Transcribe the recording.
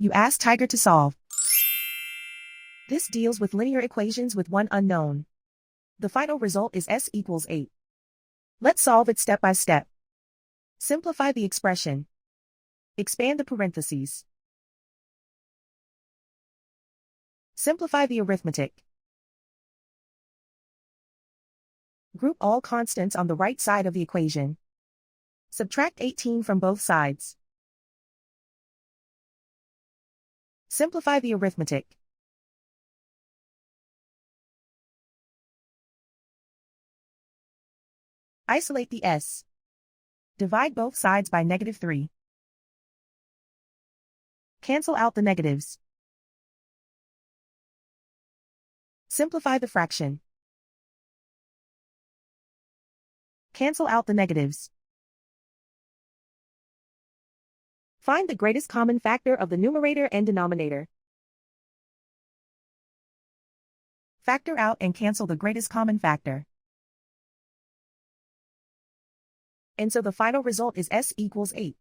You ask Tiger to solve. This deals with linear equations with one unknown. The final result is s equals 8. Let's solve it step by step. Simplify the expression. Expand the parentheses. Simplify the arithmetic. Group all constants on the right side of the equation. Subtract 18 from both sides. Simplify the arithmetic. Isolate the s. Divide both sides by -3. Cancel out the negatives. Simplify the fraction. Cancel out the negatives. Find the greatest common factor of the numerator and denominator. Factor out and cancel the greatest common factor. And so the final result is s equals 8.